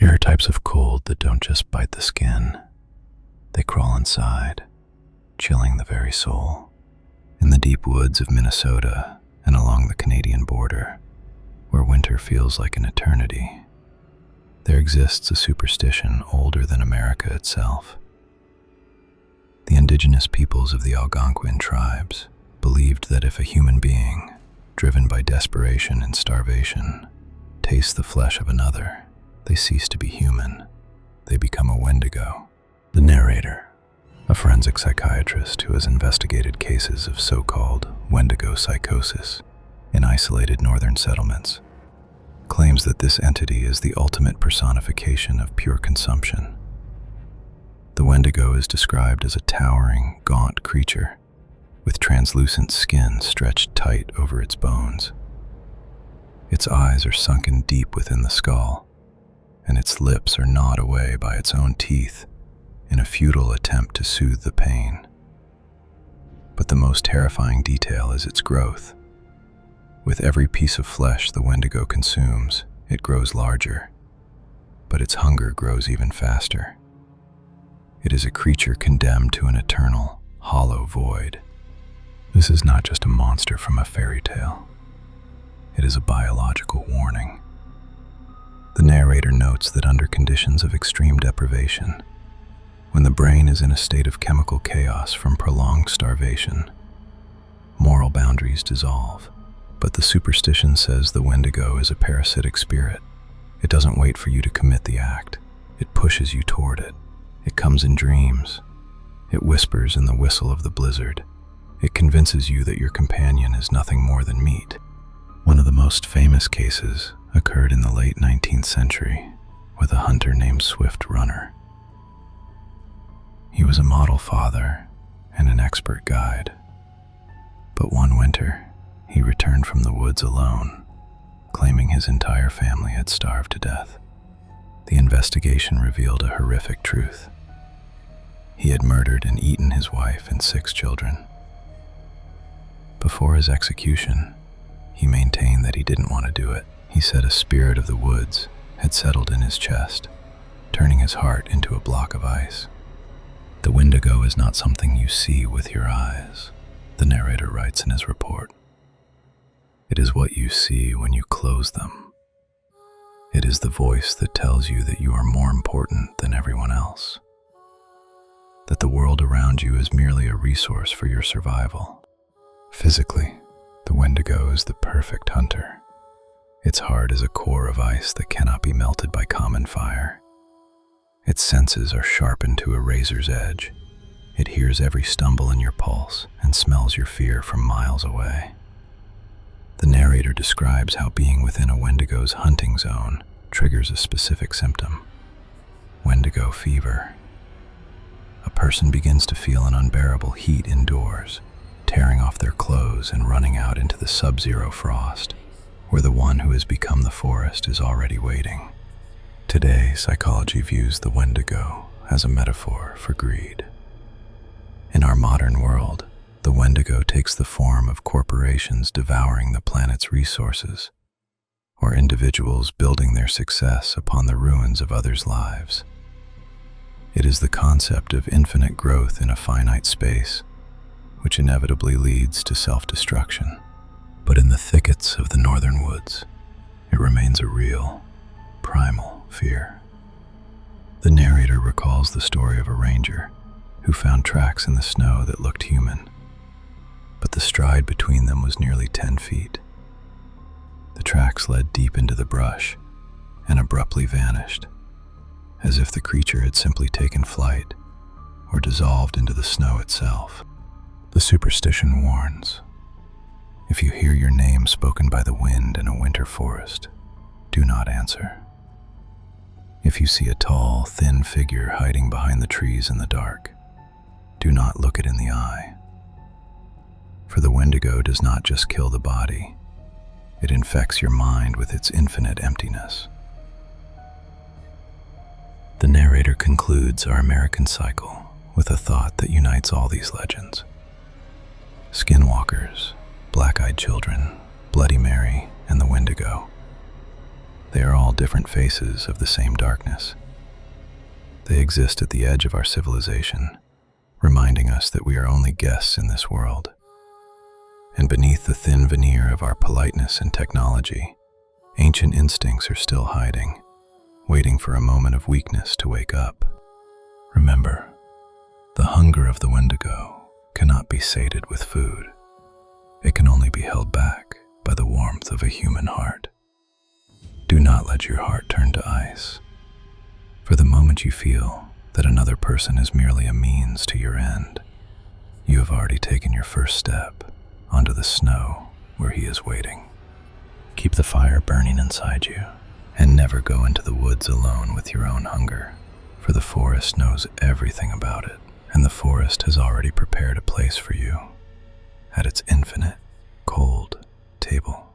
Here are types of cold that don't just bite the skin. They crawl inside, chilling the very soul. In the deep woods of Minnesota and along the Canadian border, where winter feels like an eternity, there exists a superstition older than America itself. The indigenous peoples of the Algonquin tribes believed that if a human being, driven by desperation and starvation, tastes the flesh of another, they cease to be human. They become a Wendigo. The narrator, a forensic psychiatrist who has investigated cases of so-called Wendigo psychosis in isolated northern settlements, claims that this entity is the ultimate personification of pure consumption. The Wendigo is described as a towering, gaunt creature with translucent skin stretched tight over its bones. Its eyes are sunken deep within the skull, and its lips are gnawed away by its own teeth in a futile attempt to soothe the pain. But the most terrifying detail is its growth. With every piece of flesh the Wendigo consumes, it grows larger, but its hunger grows even faster. It is a creature condemned to an eternal, hollow void. This is not just a monster from a fairy tale. It is a biological warning. The narrator notes that under conditions of extreme deprivation, when the brain is in a state of chemical chaos from prolonged starvation, moral boundaries dissolve. But the superstition says the Wendigo is a parasitic spirit. It doesn't wait for you to commit the act. It pushes you toward it. It comes in dreams. It whispers in the whistle of the blizzard. It convinces you that your companion is nothing more than meat. One of the most famous cases occurred in the late 19th century with a hunter named Swift Runner. He was a model father and an expert guide. But one winter, he returned from the woods alone, claiming his entire family had starved to death. The investigation revealed a horrific truth. He had murdered and eaten his wife and 6 children. Before his execution, he maintained that he didn't want to do it. He said a spirit of the woods had settled in his chest, turning his heart into a block of ice. The Wendigo is not something you see with your eyes, the narrator writes in his report. It is what you see when you close them. It is the voice that tells you that you are more important than everyone else, that the world around you is merely a resource for your survival. Physically, the Wendigo is the perfect hunter. Its heart is a core of ice that cannot be melted by common fire. Its senses are sharpened to a razor's edge. It hears every stumble in your pulse and smells your fear from miles away. The narrator describes how being within a Wendigo's hunting zone triggers a specific symptom: Wendigo fever. A person begins to feel an unbearable heat indoors, tearing off their clothes and running out into the sub-zero frost, where the one who has become the forest is already waiting. Today, psychology views the Wendigo as a metaphor for greed. In our modern world, the Wendigo takes the form of corporations devouring the planet's resources, or individuals building their success upon the ruins of others' lives. It is the concept of infinite growth in a finite space, which inevitably leads to self-destruction. But in the thickets of the northern woods, it remains a real, primal fear. The narrator recalls the story of a ranger who found tracks in the snow that looked human, but the stride between them was nearly 10 feet. The tracks led deep into the brush and abruptly vanished, as if the creature had simply taken flight or dissolved into the snow itself. The superstition warns: if you hear your name spoken by the wind in a winter forest, do not answer. If you see a tall, thin figure hiding behind the trees in the dark, do not look it in the eye. For the Wendigo does not just kill the body, it infects your mind with its infinite emptiness. The narrator concludes our American cycle with a thought that unites all these legends. Skinwalkers, black-eyed children, Bloody Mary, and the Wendigo. They are all different faces of the same darkness. They exist at the edge of our civilization, reminding us that we are only guests in this world. And beneath the thin veneer of our politeness and technology, ancient instincts are still hiding, waiting for a moment of weakness to wake up. Remember, the hunger of the Wendigo cannot be sated with food. It can only be held back by the warmth of a human heart. Do not let your heart turn to ice. For the moment you feel that another person is merely a means to your end, you have already taken your first step onto the snow where he is waiting. Keep the fire burning inside you, and never go into the woods alone with your own hunger, for the forest knows everything about it, and the forest has already prepared a place for you at its infinite, cold table.